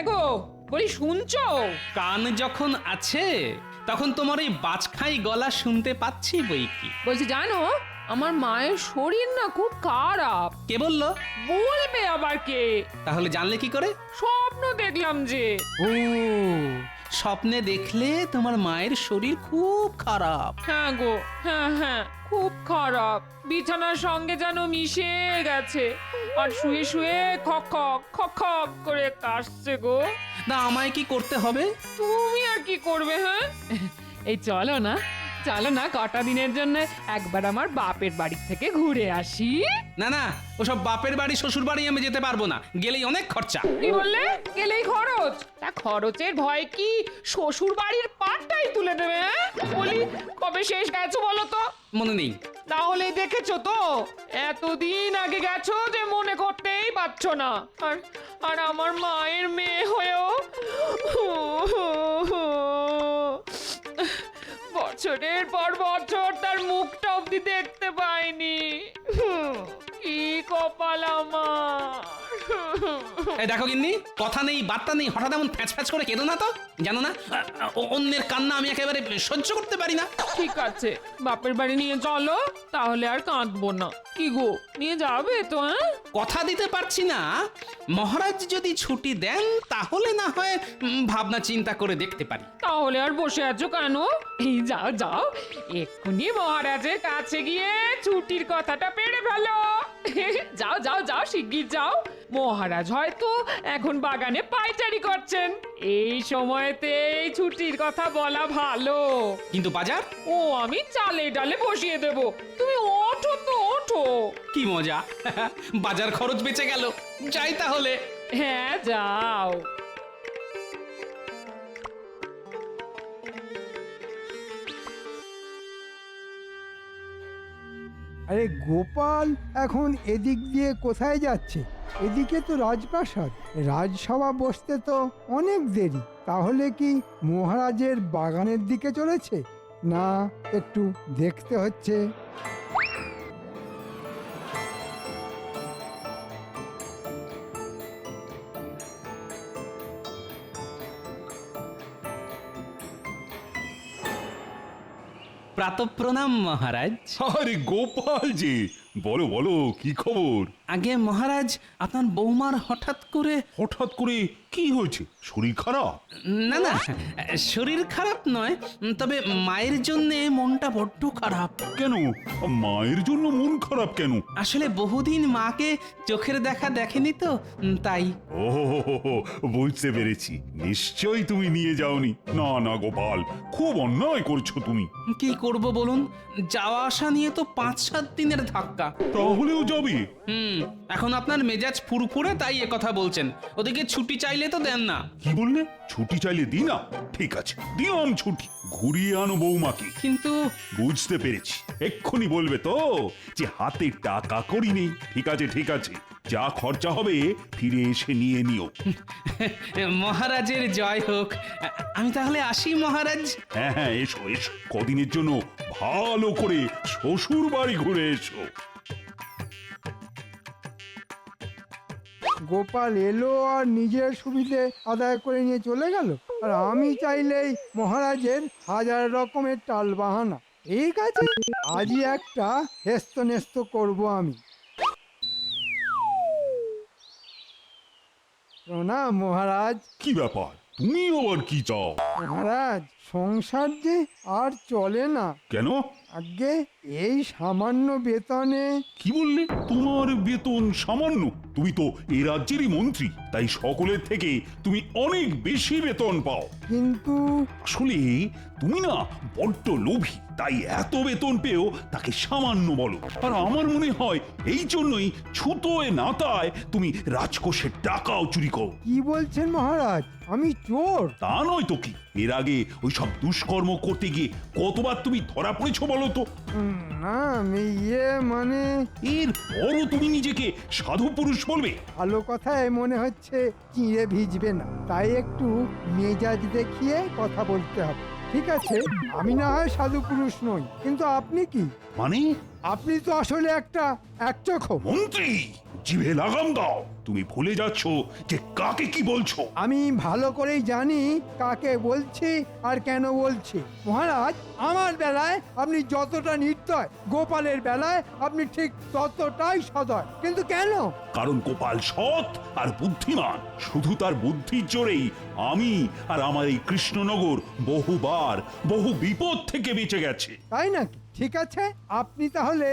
গো, বলি শুনছো? কান যখন আছে তখন তোমার এই বাজখাই গলা শুনতে পাচ্ছি বই কি। বলছি জানো, আমার মায়ের শরীর না খুব খারাপ। কে বললো? বলবে আবার কে? তাহলে জানলে কি করে? স্বপ্ন দেখলাম যে। ও, স্বপ্নে দেখলে তোমার মায়ের শরীর খুব খারাপ। হ্যাঁ গো, হ্যাঁ হ্যাঁ, খুব খারাপ। বিছানার সঙ্গে যেন মিশে গেছে, আর শুয়ে শুয়ে খক খক খক খক করে কাশছে গো। না, আমায় কি করতে হবে? তুমি আর কি করবে? হ্যাঁ, এই চলো না, চলো না কটা দিনের জন্য একবার আমার বাপের বাড়ি থেকে ঘুরে আসি। না না, ওসব বাপের বাড়ি শ্বশুর বাড়ি আমি যেতে পারবো না, গেলেই অনেক খরচা। কি বললে? গেলেই খরচ? তা খরচের ভয় কি শ্বশুর বাড়ির পাটটাই তুলে দেবে? হ্যাঁ, বলি কবে শেষ গেছো বলো তো? মনে নেই। তাহলে দেখেছো তো, এতদিন আগে গেছো যে মনে করতেই পারছো না। আর আর আমার মায়ের মেয়ে হয়েও বছরের পর বছর তার মুখটা অব্দি দেখতে পাইনি। কি কপাল আমার। এই দেখো গিন্নি, কথা নেই বার্তা নেই, হঠাৎ এমন ফ্যাচ ফ্যাচ করে কেঁদো না তো। জানো না, অন্যের কান্না আমি একেবারে সহ্য করতে পারি না। ঠিক আছে, বাপের বাড়ি নিয়ে চলো, তাহলে আর কাঁদবো না। কি গো, নিয়ে যাবে তো? হ্যাঁ, কথা দিতে পারছি না, মহারাজ যদি ছুটি দেন তাহলে না হয় ভাবনা চিন্তা করে দেখতে পারি। তাহলে আর বসে আছো কেন? এই যাও যাও, এক্ষুনি মহারাজের কাছে গিয়ে ছুটির কথাটা পেড়ে ফেলো। যাও যাও যাও, শিগগির যাও। মহারাজ হয়তো এখন বাগানে পায়চারি করছেন, এই সময়তে এই ছুটির কথা বলা ভালো। কিন্তু বাজার? ও আমি চালে ডালে বসিয়ে দেব, তুমি ওঠো তো ওঠো। কি মজা, বাজার খরচ বেঁচে গেল। যাই তাহলে। হ্যাঁ যাও। আরে গোপাল এখন এদিক দিয়ে কোথায় যাচ্ছে? এদিকে তো রাজপ্রাসাদ, রাজসভা বসতে তো অনেক দেরি। তাহলে কি মহারাজের বাগানের দিকে চলেছে? না, একটু দেখতে হচ্ছে। প্রাতঃপ্রণাম মহারাজ। আরে গোপাল জি, বলো বলো কি খবর? আগে মহারাজ, আপনার বৌমার হঠাৎ করে কি হয়েছে? শরীর খারাপ? না না, শরীর খারাপ নয়, তবে মায়ের জন্যে মনটা বড্ড খারাপ। কেন? মায়ের জন্য মন খারাপ কেন? আসলে বহুদিন মাকে চোখের দেখা দেখেনি তো, তাই। ও বুঝতে পেরেছি, নিশ্চয়ই তুমি নিয়ে যাওনি। না না গোপাল, খুব অন্যায় করছো তুমি। কি করব বলুন, যাওয়া আসা নিয়ে তো 5-7 দিনের ধাক্কা। তাহলেও যাবে? এখন আপনার মেজাজ ফুরফুরে, তাই এ কথা বলছেন। ওদিকে ছুটি চাইলে তো দেন না। কি বললে? ছুটি চাইলে দি না? ঠিক আছে, দিলাম ছুটি, ঘুরিয়ে আনো বৌমাকে। কিন্তু বুঝতে পেরেছি, এক্ষুনি বলবে তো যে হাতে টাকা করি নেই। ঠিক আছে ঠিক আছে, যা খরচা হবে ফিরে এসে নিয়ে নিও। মহারাজের জয় হোক। আমি তাহলে আসি মহারাজ। হ্যাঁ হ্যাঁ, এসো এসো, কদিনের জন্য ভালো করে শ্বশুর বাড়ি ঘুরে এসো। গোপাল এলো আর নিজের সুবিধে আদায় করে নিয়ে চলে গেল, আর আমি চাইলেই মহারাজের 1000 রকমের টাল বাহানা। ঠিক আছে, আজই একটা হেস্ত নেস্ত করবো আমি। প্রণাম মহারাজ। কি ব্যাপার, তুমি আবার কি চাও? মহারাজ, সংসার যে আর চলে না। কেন? আগে এই সামান্য বেতনে। কি বললে? তোমার বেতন সামান্য? তুমি তো এ রাজ্যেরই মন্ত্রী, তাই সকলের থেকে তুমি অনেক বেশি বেতন পাও। কিন্তু আসলে তুমি না বড্ড লোভী, তাই এত বেতন পেও তাকে সামান্য বলো। আর আমার মনে হয় এই জন্যই ছুতোয় নাতায় তুমি রাজকোষের টাকাও চুরি করো। কি বলছেন মহারাজ, আমি চোর? তা নয় তো কি, এর আগে ওই সব দুষ্কর্ম করতে গিয়ে কতবার তুমি ধরা পড়েছো বলো তো? না, আমি মানে এরপরও তুমি নিজেকে সাধু পুরুষ বলবে? ভালো কথায় মনে হচ্ছে চিঁড়ে ভিজবে না, তাই একটু মেজাজ দেখিয়ে কথা বলতে হবে। ঠিক আছে, আমি না হয় সাধু পুরুষ নই, কিন্তু আপনি কি? মানে? আপনি তো আসলে একটা একচক্ষু মন্ত্রী। জিভে লাগাম দাও। তুমি ভুলে যাচ্ছ যে কাকে কি বলছো। আমি ভালো করেই জানি কাকে বলছি আর কেন বলছি। মহারাজ, আমার বেলায় আপনি যতটা নির্দয়, গোপালের বেলায় আপনি ঠিক ততটাই সদয়। কিন্তু কেন? কারণ গোপাল সৎ আর বুদ্ধিমান। শুধু তার বুদ্ধির জোরেই আমি আর আমার এই কৃষ্ণনগর বহুবার বহু বিপদ থেকে বেঁচে গেছে। তাই নাকি? ঠিক আছে, আপনি তাহলে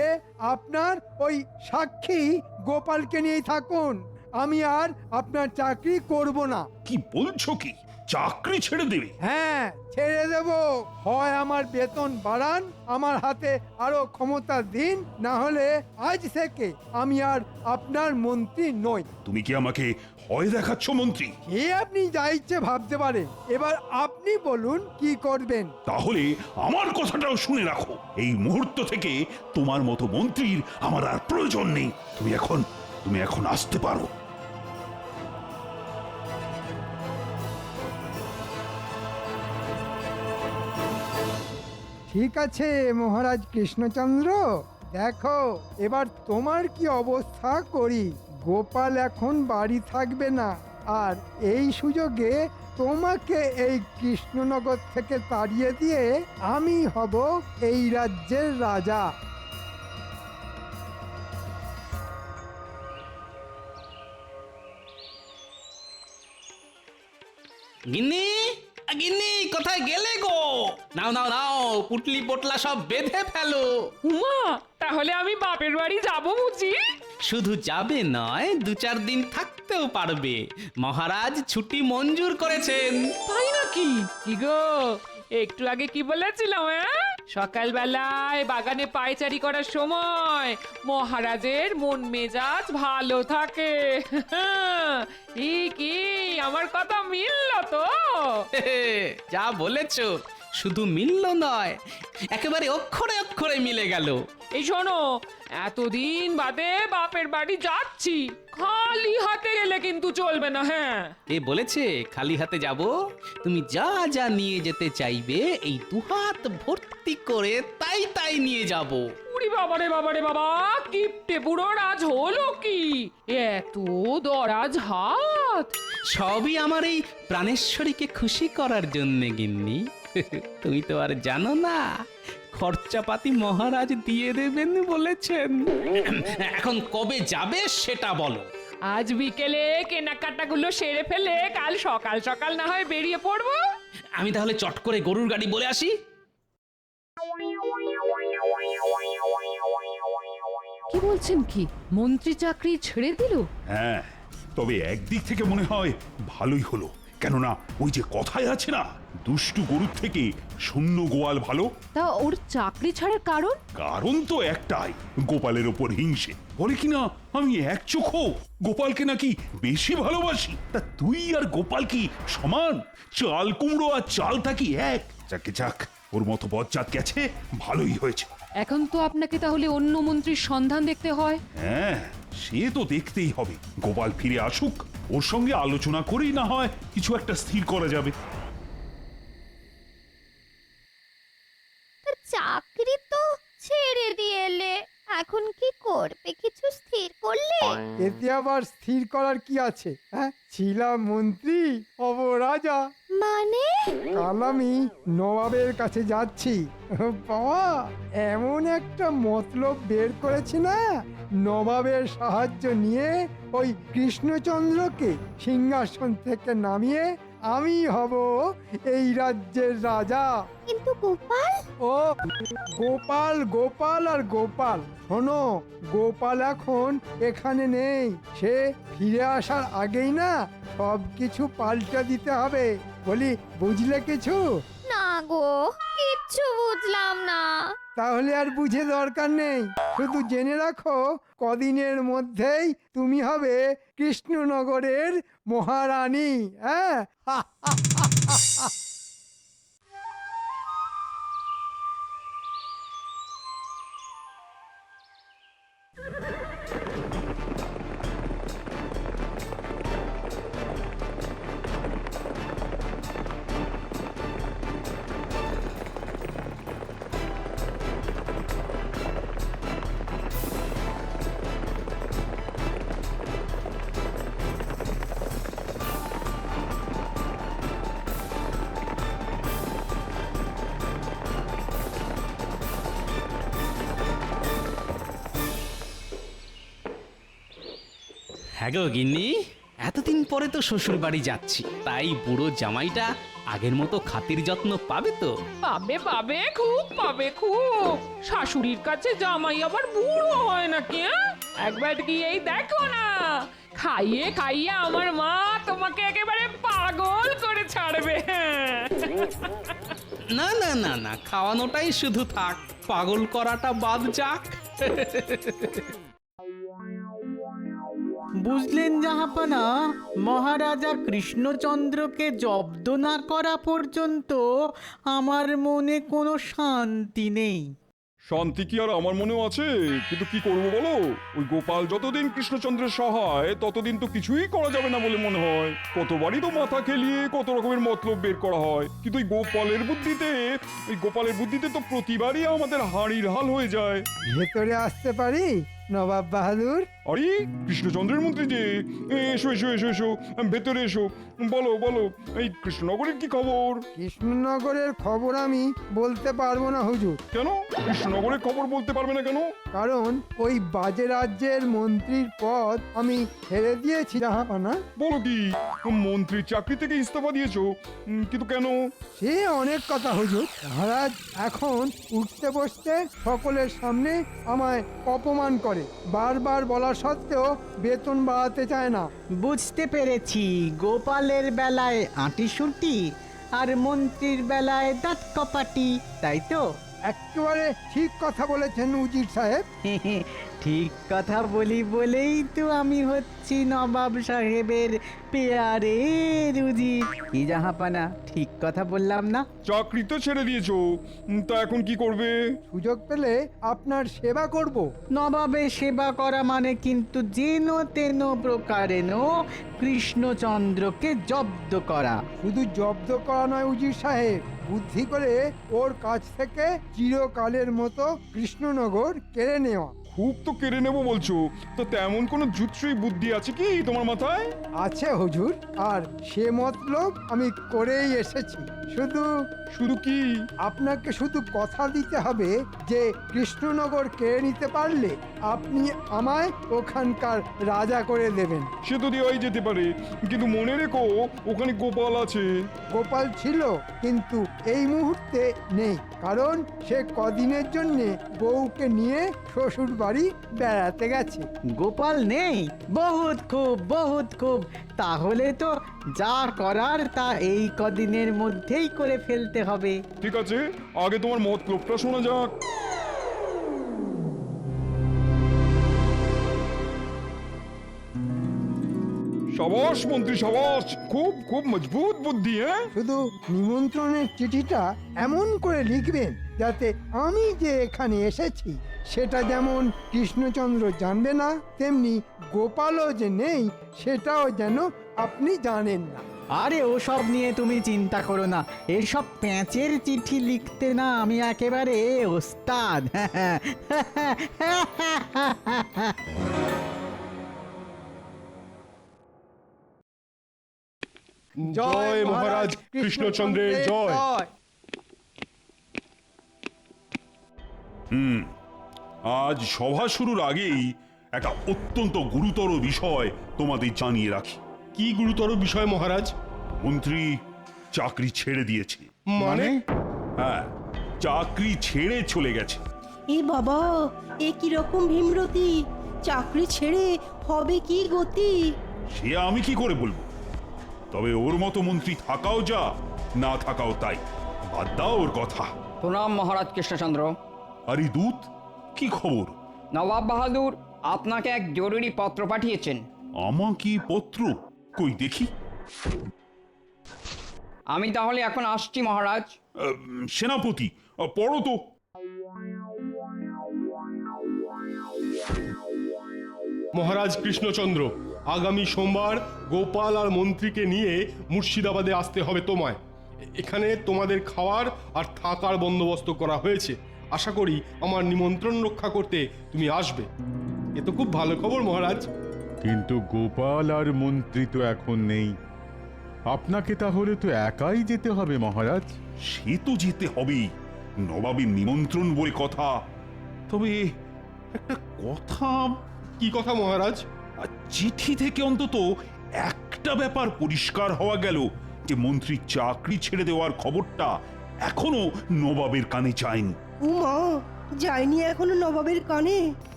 আপনার ওই সাক্ষী গোপালকে নিয়েই থাকুন। আমি আর আপনার চাকরি করব না। কি বলছো কি? চাকরি ছেড়ে দেবে? হ্যাঁ, ছেড়ে দেব। হয় আমার বেতন বাড়ান, আমার হাতে আরো ক্ষমতা দিন, না হলে আজ থেকে আমি আর আপনার মন্ত্রী নই। তুমি কি আমাকে ভয় দেখাচ্ছ মন্ত্রী? এ আপনি যা ইচ্ছে ভাবতে পারেন। এবার আপনি বলুন কি করবেন। তাহলে আমার কথাটাও শুনে রাখো। এই মুহূর্ত থেকে তোমার মতো মন্ত্রীর আমার আর প্রয়োজন নেই। তুমি এখন আসতে পারো। ঠিক আছে মহারাজ কৃষ্ণচন্দ্র, দেখো এবার তোমার কি অবস্থা করি। গোপাল এখন বাড়ি থাকবে না, আর এই সুযোগে তোমাকে এই কৃষ্ণনগর থেকে তাড়িয়ে দিয়ে আমি হব এই রাজ্যের রাজা। গিন্নি, গিন্নি, কোথায় গেলে গো? নাও নাও নাও, পুটলি পোটলা সব বেঁধে ফেলো। উমা, তাহলে আমি বাপের বাড়ি যাব বুঝি? শুধু যাবে নয়, 2-4 দিন থাকতেও পারবে। মহারাজ ছুটি মঞ্জুর করেছেন। তাই নাকি? কি গো, একটু আগে কি বলেছিলাম? সকালবেলায় বাগানে পায়চারি করার সময় মহারাজের মন মেজাজ ভালো থাকে। কি আমার কথা মিলল তো? যা বলেছো, শুধু মিলল নয়, একেবারে অক্ষরে অক্ষরে মিলে গেল। এই শোনো, এতদিন বাদে বাপের বাড়ি যাচ্ছি, খালি হাতে গেলে কিন্তু চলবে না। হ্যাঁ, এ বলেছে খালি হাতে যাব? তুমি যা যা নিয়ে যেতে চাইবে এই 2 হাত ভর্তি করে তাই তাই নিয়ে যাব। উরি বাবারে বাবারে বাবা, কিপটে বুড়ো রাজ হলো কি? এত দরাজ হাত! সবই আমার এই প্রাণেশ্বরীকে খুশি করার জন্য গিন্নি। তুমি তো আর জানো না, খরচাপাতি মহারাজ দিয়ে দেবেন বলেছেন। এখন কবে যাবে সেটা বলো। আজ বিকেলে কেনাকাটাগুলো সেরে ফেলে কাল সকাল সকাল না হয় বেরিয়ে পড়বো। আমি তাহলে চট করে গরুর গাড়ি বলে আসি। কি বলছেন? কি মন্ত্রী চাকরি ছেড়ে দিল? হ্যাঁ, তবে একদিক থেকে মনে হয় ভালোই হলো। কেননা ওই যে কথায় আছে না, দুষ্টু গরুর থেকে শূন্য গোয়াল ভালো। তা ওর চাকরি ছাড়ার কারণ? কারণ তো একটাই, গোপালের ওপর হিংসে। বলে কিনা আমি এক চোখো গোপালকে নাকি বেশি ভালোবাসি। তা তুই আর গোপাল কি সমান? চাল কুমড়ো আর চালটা কি এক? যাকে যাক, ওর মতো বজ্জাত গেছে, ভালোই হয়েছে। এখন তো আপনাকে তাহলে অন্য মন্ত্রীর সন্ধান দেখতে হয়। হ্যাঁ, সে তো দেখতেই হবে। গোপাল ফিরে আসুক, ওর সঙ্গে আলোচনা করেই না হয় কিছু একটা স্থির করা যাবে। চাকরি তো ছেড়ে দিয়েলে, এখন কি করবে কিছু স্থির করলে? এতে আবার স্থির করার কি আছে? হ্যাঁ, ছিলাম মন্ত্রী, হব রাজা। মানে? কাল আমি নবাবের কাছে যাচ্ছি। বাবা, এমন একটা মতলব বের করেছি না, নবাবের সাহায্য নিয়ে ওই কৃষ্ণচন্দ্রকে সিংহাসন থেকে নামিয়ে আমি হব এই রাজ্যের রাজা। কিন্তু গোপাল? ও গোপাল, গোপাল আর গোপাল। শোনো, গোপাল এখন এখানে নেই। সে ফিরে আসার আগেই না সব কিছু পাল্টে দিতে হবে। বলি, বুঝলে কিছু? না গো, কিচ্ছু বুঝলাম না। তাহলে আর বুঝে দরকার নেই, শুধু জেনে রাখো কদিনের মধ্যেই তুমি হবে কৃষ্ণনগরের মহারানী। হ্যাঁ, হ্যাঁ গো গিন্নি, এতদিন পরে তো শ্বশুর বাড়ি যাচ্ছি, তাই বুড়ো জামাইটা আগের মতো খাতির যত্ন পাবে তো? পাবে পাবে, খুব পাবে, খুব। শাশুড়ির কাছে জামাই আবার বুড়ো হয় নাকি? একবার গিয়েই দেখো না, খাইয়ে খাইয়ে আমার মা তোমাকে একেবারে পাগল করে ছাড়বে। না না না না, খাওয়ানোটাই শুধু থাক, পাগল করাটা বাদ যাক। বুঝলেন জাহাপনা, মহারাজা কৃষ্ণচন্দ্রকে জব্দ না করা পর্যন্ত আমার মনে কোনো শান্তি নেই। শান্তি কি আর আমার মনেও আছে, কিন্তু কি করবো বলো, ওই গোপাল যতদিন কৃষ্ণচন্দ্রের সহায় ততদিন তো কিছুই করা যাবে না বলে মনে হয়। কতবারই তো মাথা খেলিয়ে কত রকমের মতলব বের করা হয়, কিন্তু ওই গোপালের বুদ্ধিতে তো প্রতিবারই আমাদের হাঁড়ির হাল হয়ে যায়। ভেতরে আসতে পারি নবাব বাহাদুর? আরে কৃষ্ণচন্দ্রের মন্ত্রী যে, এসো এসো এসো এসো, ভেতরে এসো। বলো বলো, এই কৃষ্ণনগরের কি খবর? কৃষ্ণনগরের খবর আমি বলতে পারবো না হুজুর। কেন কৃষ্ণনগরের খবর বলতে পারবে না কেন? কারণ ওই বাজে রাজ্যের মন্ত্রীর পদ আমি ছেড়ে দিয়েছি জাহাপানা। বলো কি, মন্ত্রীর চাকরি থেকে ইস্তফা দিয়েছো? কিন্তু কেন? সে অনেক কথা হুজুর। মহারাজ এখন উঠতে বসতে সকলের সামনে আমায় অপমান করে, বারবার বলা সত্ত্বেও বেতন বাড়াতে চায় না। বুঝতে পেরেছি, গোপালের বেলায় আঁটিসুটি আর মন্ত্রীর বেলায় দাঁত কপাটি, তাই তো? একেবারে ঠিক কথা বলেছেন উজির সাহেব। ঠিক কথা বলি বলেই তো আমি হচ্ছি নবাব সাহেবের পেয়ারে রুজি। কি জাহাপানা, ঠিক কথা বললাম না? চাকরি তো ছেড়ে দিয়েছো, তা এখন কি করবে? সুযোগ পেলে আপনার সেবা করব। নবাবের সেবা করা মানে কিন্তু যেন তেন প্রকারেণ কৃষ্ণচন্দ্রকে জব্দ করা। শুধু জব্দ করা নয় উজির সাহেব, বুদ্ধি করে ওর কাছ থেকে চিরকালের মতো কৃষ্ণনগর কেড়ে নেওয়া। খুব তো কেড়ে নেবো বলছো, তো তেমন কোনো জুৎসই বুদ্ধি আছে কি তোমার মাথায়? আছে হুজুর, আর সে মতলব আমি করেই এসেছি। শুধু শুধু কি? আপনাকে শুধু কথা দিতে হবে যে কৃষ্ণনগর কেড়ে নিতে পারলে আপনি আমায় ওখানকার রাজা করে দেবেন। সে তো দেওয়াই যেতে পারে, কিন্তু মনে রেখো ওখানে গোপাল আছে। গোপাল ছিল, কিন্তু এই মুহূর্তে নেই, কারণ সে কদিনের জন্যে বউকে নিয়ে শ্বশুর বাড়ি বেড়াতে গেছে। গোপাল নেই? বহুত খুব, বহুত খুব। তাহলে তো যা করার তা এই কদিনের মধ্যেই করে ফেলতে হবে। ঠিক আছে, আগে তোমার মতলবটা শোনা যাক। সাবাস মন্ত্রী সাবাস, খুব খুব মজবুত বুদ্ধি। হ্যাঁ, শুধু নিমন্ত্রণের চিঠিটা এমন করে লিখবেন যাতে আমি যে এখানে এসেছি সেটা যেমন কৃষ্ণচন্দ্র জানবে না, তেমনি গোপালও যে নেই সেটাও যেন আপনি জানেন না। আরে ওসব নিয়ে তুমি চিন্তা করো না, এসব প্যাঁচের চিঠি লিখতে না আমি একেবারে ওস্তাদ। জয় মহারাজ কৃষ্ণচন্দ্রের জয়। আজ সভা শুরুর আগেই একটা অত্যন্ত গুরুতর বিষয় তোমাদের জানিয়ে রাখি। কি গুরুতর বিষয় মহারাজ? মন্ত্রী চাকরি ছেড়ে দিয়েছে। মানে? হ্যাঁ, চাকরি ছেড়ে চলে গেছে। এ বাবা, এ কি রকম ভীমরতি! চাকরি ছেড়ে হবে কি গতি! সে আমি কি করে বলবো, তবে ওর মতো মন্ত্রী থাকাও যা, না থাকাও তাই। বাদ দাও ওর কথা। প্রণাম মহারাজ কৃষ্ণচন্দ্র। আরে দূত, কি খবর? নবাব বাহাদুর আপনাকে এক জরুরি পত্র পাঠিয়েছেন। আমাকে পত্র? কই দেখি। আমি তাহলে এখন আসছি মহারাজ। সেনাপতি, পড়ো তো। মহারাজ কৃষ্ণচন্দ্র, আগামী সোমবার গোপাল আর মন্ত্রীকে নিয়ে মুর্শিদাবাদে আসতে হবে তোমায়। এখানে তোমাদের খাওয়ার আর থাকার বন্দোবস্ত করা হয়েছে। আশা করি আমার নিমন্ত্রণ রক্ষা করতে তুমি আসবে। এ তো খুব ভালো খবর মহারাজ। কিন্তু গোপাল আর মন্ত্রী তো এখন নেই, আপনাকে তাহলে তো একাই যেতে হবে মহারাজ। সে তো যেতে হবেই, নবাবের নিমন্ত্রণ বলে কথা। তবে একটা কথা। কি কথা মহারাজ? আর চিঠি থেকে অন্তত একটা ব্যাপার পরিষ্কার হওয়া গেল যে মন্ত্রী চাকরি ছেড়ে দেওয়ার খবরটা এখনো নবাবের কানে যায়নি। উমা, যায়নি এখনো নবাবের কানে।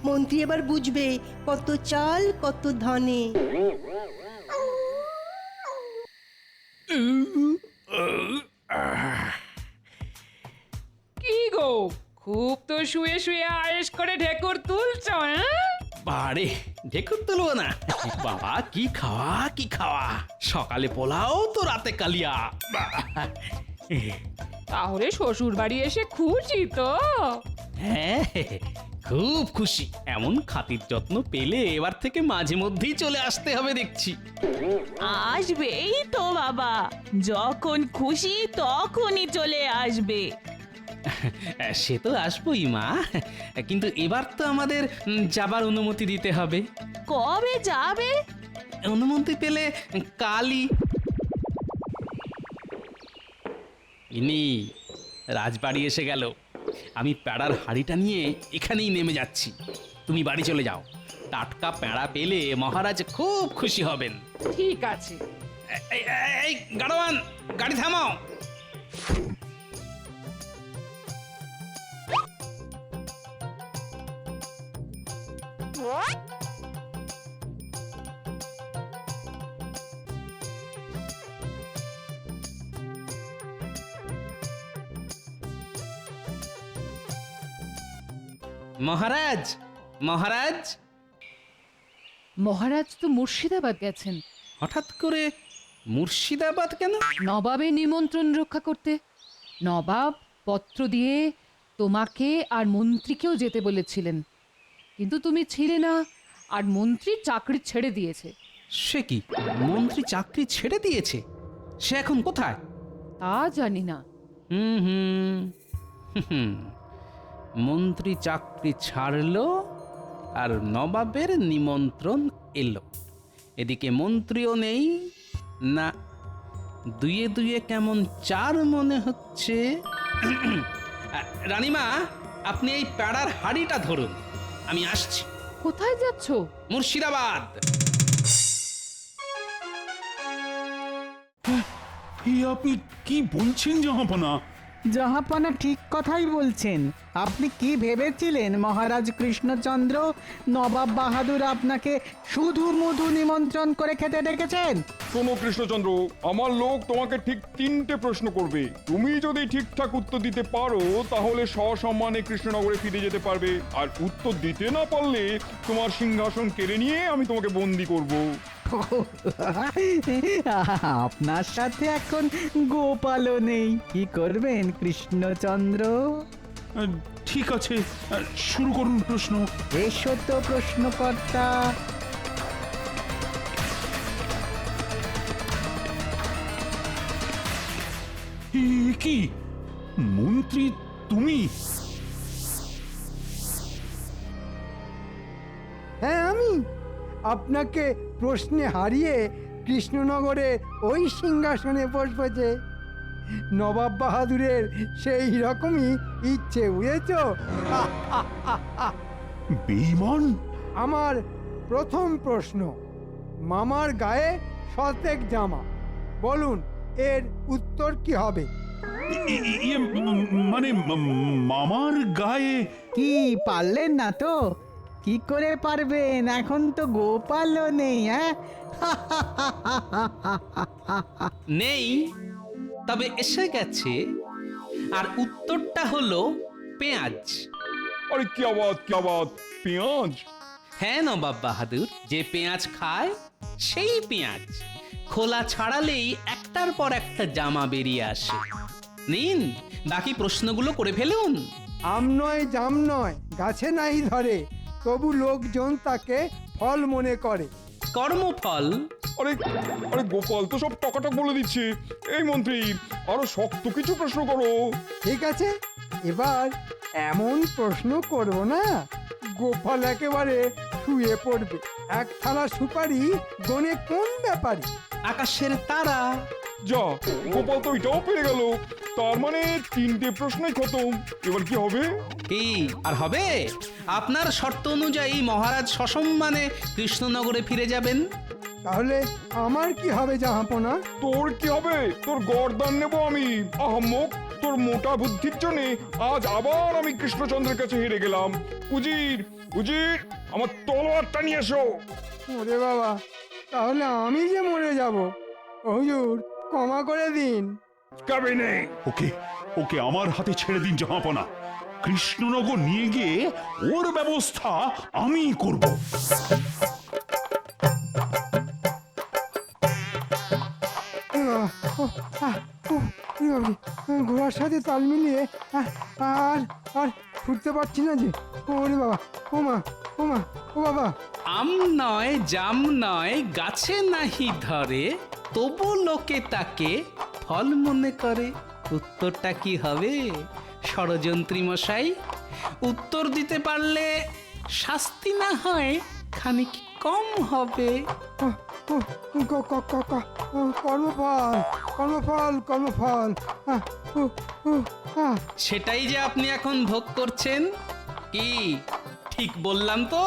মন্ত্রী এবার বুঝবে কত চাল কত ধানে। কি গো, খুব তো শুয়ে শুয়ে আয়েশ করে ঢেকুর তুলছো, হ্যাঁ? বারে ঢেকুর তুলবো না বাবা, কি খাওয়া কি খাওয়া, সকালে পোলাও তো রাতে কালিয়া। বাহ! তাহলে শ্বশুর বাড়ি এসে খুশি তো? হ্যাঁ, খুব খুশি। এমন খাতির যত্ন পেলে এবার থেকে মাঝে মধ্যেই চলে আসতে হবে দেখছি। আসবেই তো বাবা, যখন খুশি তখনই চলে আসবে। সে তো আসবোই মা, কিন্তু এবার তো আমাদের যাবার অনুমতি দিতে হবে। কবে যাবে? অনুমতি পেলে কালই। ইনি রাজবাড়ি এসে গেল। আমি প্যাড়ার হাড়িটা নিয়ে এখানেই নেমে যাচ্ছি। তুমি বাড়ি চলে যাও। টাটকা প্যাড়া পেলে মহারাজ খুব খুশি হবেন। ঠিক আছে। এই গাড়োয়ান, গাড়ি থামাও। মহারাজ, মহারাজ। মহারাজ তো মুর্শিদাবাদ গেছেন। হঠাৎ করে মুর্শিদাবাদ কেন? নবাবে নিমন্ত্রণ রক্ষা করতে। নবাব পত্র দিয়ে তোমাকে আর মন্ত্রীকেও যেতে বলেছিলেন, কিন্তু তুমি ছিলে না, আর মন্ত্রী চাকরি ছেড়ে দিয়েছে। সে কি, মন্ত্রী চাকরি ছেড়ে দিয়েছে? সে এখন কোথায়? তা জানি না। হুম হুম হুম, মন্ত্রী চাকরি ছাড়লো আর নবাবের নিমন্ত্রণ এলো। এদিকে মন্ত্রীও নেই না, দুয়ে দুয়ে কেমন চার মনে হচ্ছে। রানীমা, আপনি এই প্যাড়ার হাড়িটা ধরুন, আমি আসছি। কোথায় যাচ্ছ? মুর্শিদাবাদ। আপনি কি বলছেন জাহাপনা? জাহাপানা ঠিক কথাই বলছেন। আপনি কি ভেবেছিলেন মহারাজ কৃষ্ণচন্দ্র নবাব বাহাদুর আপনাকে শুধু মধু নিমন্ত্রণ করে খেতে ডেকেছেন? শোনো কৃষ্ণচন্দ্র, আমার লোক তোমাকে ঠিক 3টে প্রশ্ন করবে। তুমি যদি ঠিকঠাক উত্তর দিতে পারো তাহলে সসম্মানে কৃষ্ণনগরে ফিরে যেতে পারবে, আর উত্তর দিতে না পারলে তোমার সিংহাসন কেড়ে নিয়ে আমি তোমাকে বন্দি করব। আপনার সাথে এখন গোপালও নেই, কি করবেন কৃষ্ণচন্দ্র? ঠিক আছে, শুরু করুন প্রশ্ন। এসো তো প্রশ্নকর্তা। কি মন্ত্রী তুমি? হ্যাঁ, আমি আপনাকে প্রশ্নে হারিয়ে কৃষ্ণনগরে ওই সিংহাসনে বসবো যে। নবাব বাহাদুরের সেই রকমই ইচ্ছে, বুঝেছ? বেঈমান। আমার প্রথম প্রশ্ন, মামার গায়ে সতেক জামা, বলুন এর উত্তর কি হবে? মানে মামার গায়ে? কি পারলেন না তো? কি করে পারবেন, এখন তো গোপালও নেই। হ্যাঁ, নেই, তবে এসে গেছে। আর উত্তরটা হলো পেঁয়াজ। আরে কি আবাদ, পেঁয়াজ? হ্যাঁ নবাব বাহাদুর, যে পেঁয়াজ খায় সেই পেঁয়াজ। খোলা ছাড়ালেই একটার পর একটা জামা বেরিয়ে আসে। নিন, বাকি প্রশ্নগুলো করে ফেলুন। আম নয় জাম নয়, গাছে নাই ধরে, তবু লোকজন তাকে ফল মনে করে। কর্মফল। আরে আরে গোপাল তো সব টকাটক বলে দিচ্ছে। এই মন্ত্রী, আরো শক্ত কিছু প্রশ্ন করো। ঠিক আছে, এবার এমন প্রশ্ন করব না গোপাল একেবারে শুয়ে পড়বে। এক থালা সুপারি গনে কোন ব্যাপারী? আকাশের তারা। যা, গোপাল তো এটাও পেরে গেল। তার মানে 3টে প্রশ্নই খতম। এবার কি হবে? কি আর হবে? আপনার শর্ত অনুযায়ী মহারাজ সসম্মানে কৃষ্ণনগরে ফিরে যাবেন। তাহলে আমার কি হবে জাহাপনা? তোর কি হবে? তোর গর্দান নেব আমি, আহাম্মক। তোর মোটা বুদ্ধির জন্যে আজ আবার আমি কৃষ্ণচন্দ্রের কাছে হেরে গেলাম। উজির, উজির, আমার তলোয়ারটা নিয়ে এসো। ওরে বাবা, তাহলে আমি যে মরে যাব। হুজুর, ক্ষমা করে দিন। কবে নেই। ওকে ওকে আমার হাতে ছেড়ে দিন জাহাপনা। কৃষ্ণনগর নিয়ে গিয়ে ওর ব্যবস্থা আমি করব। ঘোড়ার সাথে তাল মিলিয়ে আর আর ছুটতে পারছি না যে। ওরে বাবা, ও মা, ও মা, ও বাবা। আম নয় জাম নয় গাছে নাহি ধরে, তবু লোকে তাকে ফল মনে করে। উত্তরটা কি হবে ষড়যন্ত্রী মশাই? উত্তর দিতে পারলে শাস্তি না হয় খানিক কম হবে। কর্মফল, কর্মফল, কর্মফল। সেটাই যে আপনি এখন ভোগ করছেন। কি ঠিক বললাম তো?